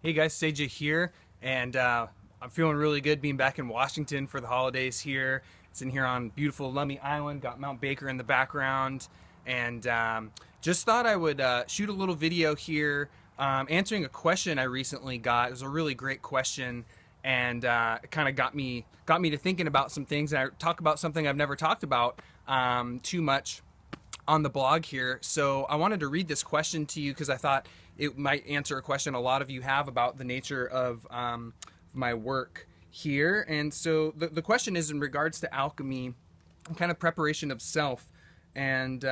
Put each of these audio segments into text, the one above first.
Hey guys, Seja here, and I'm feeling really good being back in Washington for the holidays here. It's in here on beautiful Lummi Island, got Mount Baker in the background, and just thought I would shoot a little video here answering a question I recently got. It was a really great question, and it kind of got me to thinking about some things. And I talk about something I've never talked about too much on the blog here. So I wanted to read this question to you because I thought it might answer a question a lot of you have about the nature of my work here. And so the question is in regards to alchemy and kind of preparation of self. And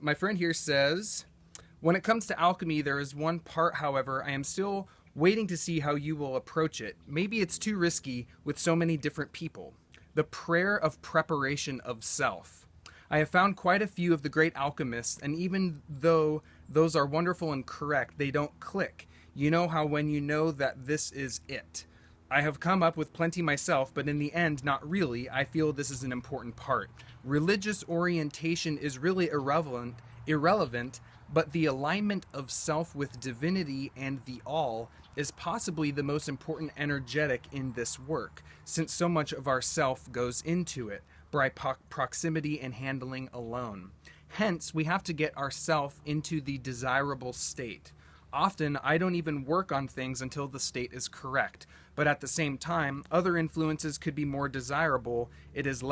my friend here says, when it comes to alchemy, there is one part, however, I am still waiting to see how you will approach it. Maybe it's too risky with so many different people. The prayer of preparation of self. I have found quite a few of the great alchemists, and even though those are wonderful and correct, they don't click. You know how when you know that this is it. I have come up with plenty myself, but in the end, not really. I feel this is an important part. Religious orientation is really irrelevant, but the alignment of self with divinity and the all is possibly the most important energetic in this work, since so much of our self goes into it by proximity and handling alone. Hence, we have to get ourself into the desirable state. Often, I don't even work on things until the state is correct, but at the same time, other influences could be more desirable. It is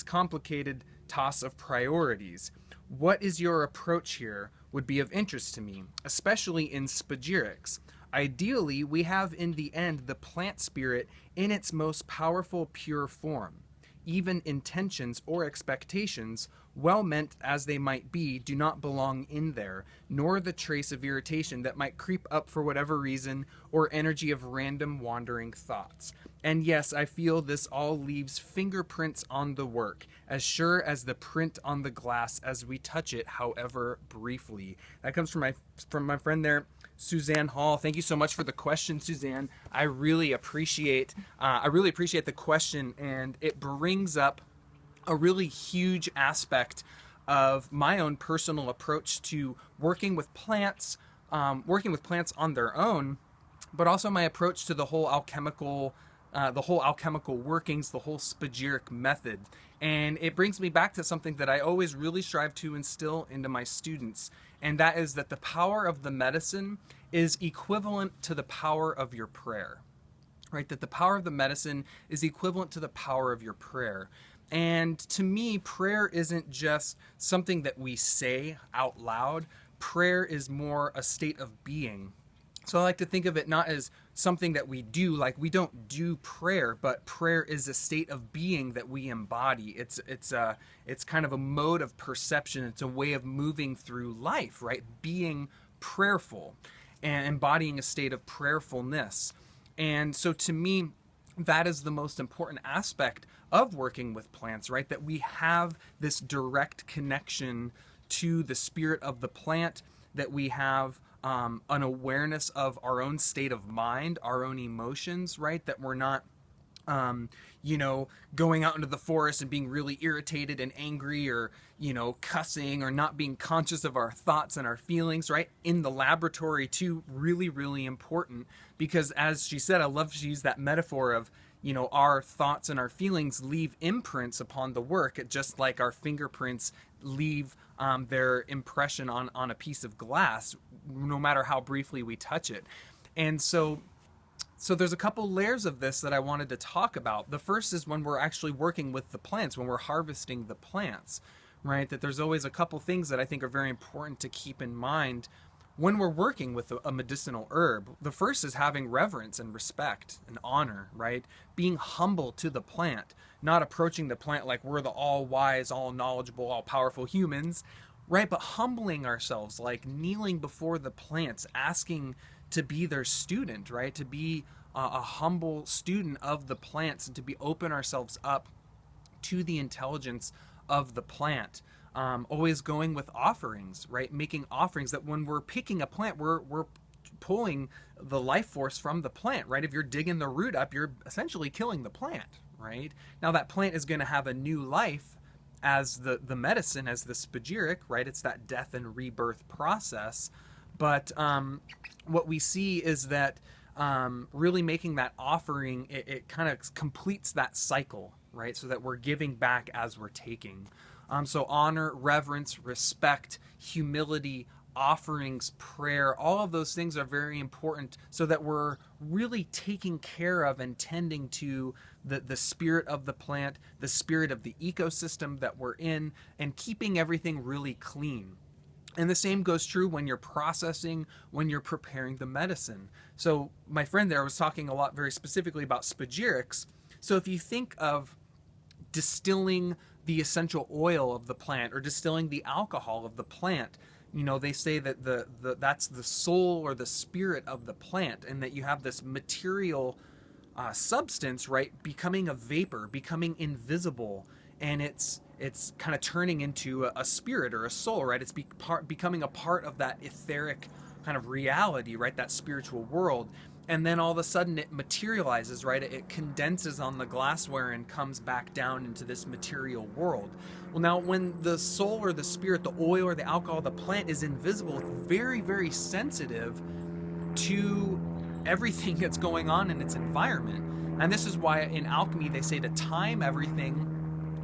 complicated toss of priorities. What is your approach here would be of interest to me, especially in Spagyrics. Ideally, we have in the end the plant spirit in its most powerful pure form. Even intentions or expectations, well meant as they might be, do not belong in there, nor the trace of irritation that might creep up for whatever reason, or energy of random wandering thoughts. And yes, I feel this all leaves fingerprints on the work, as sure as the print on the glass as we touch it, however briefly. That comes from my friend there, Suzanne Hall. Thank you so much for the question, Suzanne. I really appreciate the question, and it brings up a really huge aspect of my own personal approach to working with plants on their own, but also my approach to the whole alchemical workings, the whole spagyric method. And it brings me back to something that I always really strive to instill into my students, and that is that the power of the medicine is equivalent to the power of your prayer. Right? That the power of the medicine is equivalent to the power of your prayer. And to me, prayer isn't just something that we say out loud. Prayer is more a state of being. So I like to think of it not as something that we do, like we don't do prayer, but prayer is a state of being that we embody. It's kind of a mode of perception. It's a way of moving through life, right? Being prayerful and embodying a state of prayerfulness. And so to me, that is the most important aspect of working with plants, right? That we have this direct connection to the spirit of the plant, that we have an awareness of our own state of mind, our own emotions, right? That we're not, going out into the forest and being really irritated and angry, or, cussing, or not being conscious of our thoughts and our feelings, right? In the laboratory too, really, really important, because as she said, I love she used that metaphor of, our thoughts and our feelings leave imprints upon the work, just like our fingerprints leave their impression on a piece of glass, no matter how briefly we touch it. And so there's a couple layers of this that I wanted to talk about. The first is when we're actually working with the plants, when we're harvesting the plants, right? That there's always a couple things that I think are very important to keep in mind when we're working with a medicinal herb. The first is having reverence and respect and honor, right? Being humble to the plant, not approaching the plant like we're the all-wise, all-knowledgeable, all-powerful humans, right? But humbling ourselves, like kneeling before the plants, asking to be their student, right? To be a humble student of the plants, and to be open ourselves up to the intelligence of the plant. Always going with offerings, right? Making offerings, that when we're picking a plant, we're pulling the life force from the plant, right? If you're digging the root up, you're essentially killing the plant, right? Now that plant is going to have a new life as the medicine, as the spagyric, right? It's that death and rebirth process. But what we see is that really making that offering, it kind of completes that cycle, right? So that we're giving back as we're taking. So honor, reverence, respect, humility, offerings, prayer, all of those things are very important so that we're really taking care of and tending to the spirit of the plant, the spirit of the ecosystem that we're in, and keeping everything really clean. And the same goes true when you're processing, when you're preparing the medicine. So my friend there was talking a lot very specifically about spagyrics. So if you think of distilling the essential oil of the plant or distilling the alcohol of the plant, they say that that's the soul or the spirit of the plant, and that you have this material substance, right, becoming a vapor, becoming invisible, and it's kind of turning into a spirit or a soul, right? It's becoming a part of that etheric kind of reality, right? That spiritual world. And then all of a sudden it materializes, right? It condenses on the glassware and comes back down into this material world. Well, now when the soul or the spirit, the oil or the alcohol, the plant is invisible, it's very, very sensitive to everything that's going on in its environment. And this is why in alchemy they say to time everything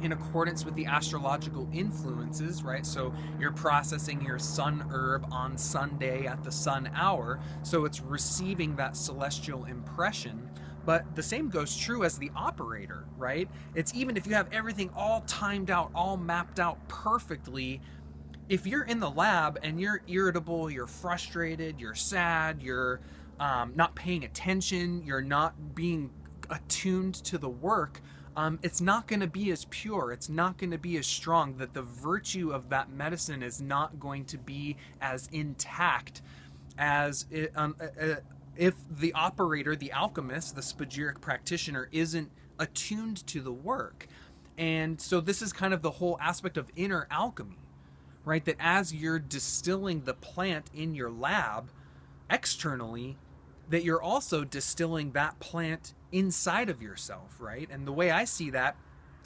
in accordance with the astrological influences, right? So you're processing your sun herb on Sunday at the sun hour, so it's receiving that celestial impression. But the same goes true as the operator, right? It's even if you have everything all timed out, all mapped out perfectly, if you're in the lab and you're irritable, you're frustrated, you're sad, you're not paying attention, you're not being attuned to the work, it's not going to be as pure. It's not going to be as strong. That the virtue of that medicine is not going to be as intact as if the operator, the alchemist, the spagyric practitioner isn't attuned to the work. And so this is kind of the whole aspect of inner alchemy, right? That as you're distilling the plant in your lab externally, that you're also distilling that plant inside of yourself, right? And the way I see that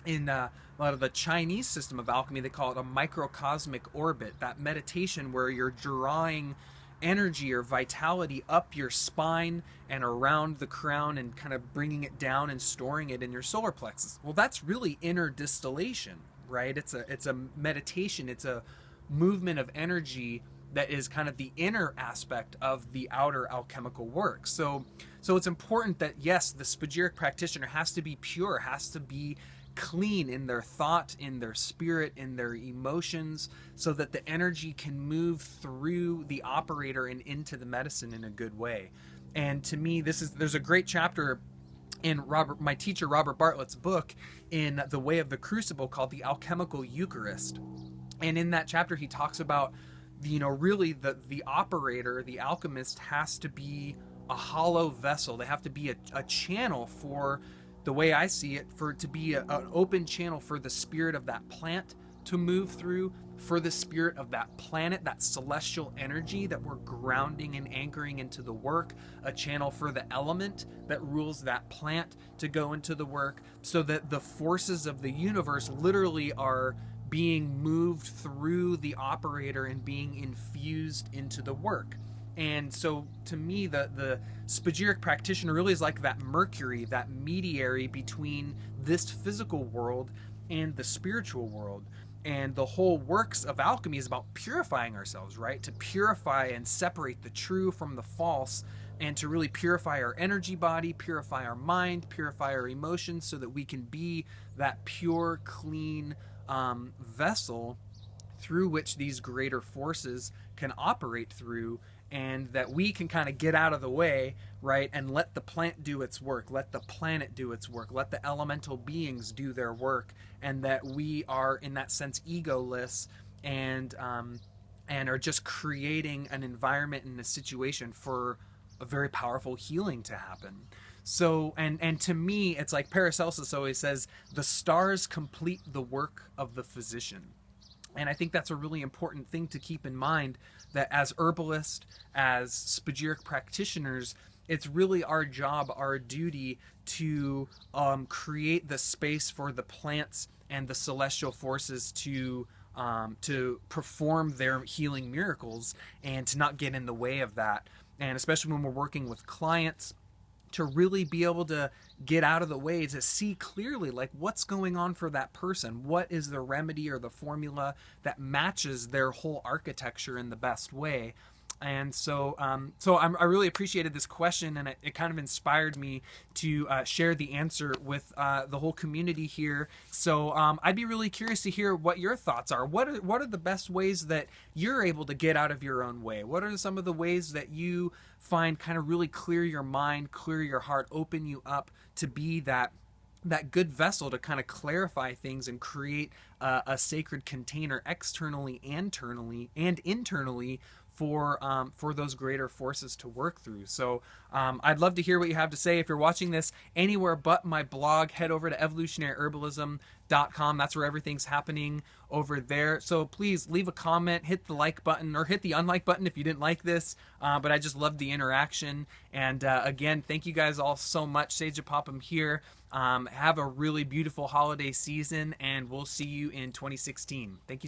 in a lot of the Chinese system of alchemy, they call it a microcosmic orbit, that meditation where you're drawing energy or vitality up your spine and around the crown and kind of bringing it down and storing it in your solar plexus. Well, that's really inner distillation, right? It's a meditation, it's a movement of energy that is kind of the inner aspect of the outer alchemical work. So it's important that, yes, the spagyric practitioner has to be pure, has to be clean in their thought, in their spirit, in their emotions, so that the energy can move through the operator and into the medicine in a good way. And to me, there's a great chapter in my teacher Robert Bartlett's book in The Way of the Crucible called The Alchemical Eucharist. And in that chapter, he talks about really the operator, the alchemist, has to be a hollow vessel. They have to be a channel for, the way I see it, for it to be an open channel for the spirit of that plant to move through, for the spirit of that planet, that celestial energy that we're grounding and anchoring into the work, a channel for the element that rules that plant to go into the work, so that the forces of the universe literally are being moved through the operator and being infused into the work. And so to me, the spagyric practitioner really is like that Mercury, that mediary between this physical world and the spiritual world. And the whole works of alchemy is about purifying ourselves, right? To purify and separate the true from the false, and to really purify our energy body, purify our mind, purify our emotions, so that we can be that pure, clean vessel through which these greater forces can operate through, and that we can kind of get out of the way, right, and let the plant do its work, let the planet do its work, let the elemental beings do their work, and that we are in that sense egoless and are just creating an environment and a situation for a very powerful healing to happen. So, and to me, it's like Paracelsus always says, the stars complete the work of the physician. And I think that's a really important thing to keep in mind, that as herbalists, as spagyric practitioners, it's really our job, our duty to create the space for the plants and the celestial forces to perform their healing miracles, and to not get in the way of that. and especially when we're working with clients, to really be able to get out of the way, to see clearly like what's going on for that person, what is the remedy or the formula that matches their whole architecture in the best way. And I really appreciated this question, and it kind of inspired me to share the answer with the whole community here. So I'd be really curious to hear what your thoughts are. What are the best ways that you're able to get out of your own way? What are some of the ways that you find kind of really clear your mind, clear your heart, open you up to be that good vessel to kind of clarify things and create a sacred container externally and internally for those greater forces to work through. So I'd love to hear what you have to say. If you're watching this anywhere but my blog, head over to evolutionaryherbalism.com. That's where everything's happening over there. So please leave a comment, hit the like button, or hit the unlike button if you didn't like this. But I just love the interaction. And again, thank you guys all so much. Sage Apopum here. Have a really beautiful holiday season, and we'll see you in 2016. Thank you so much.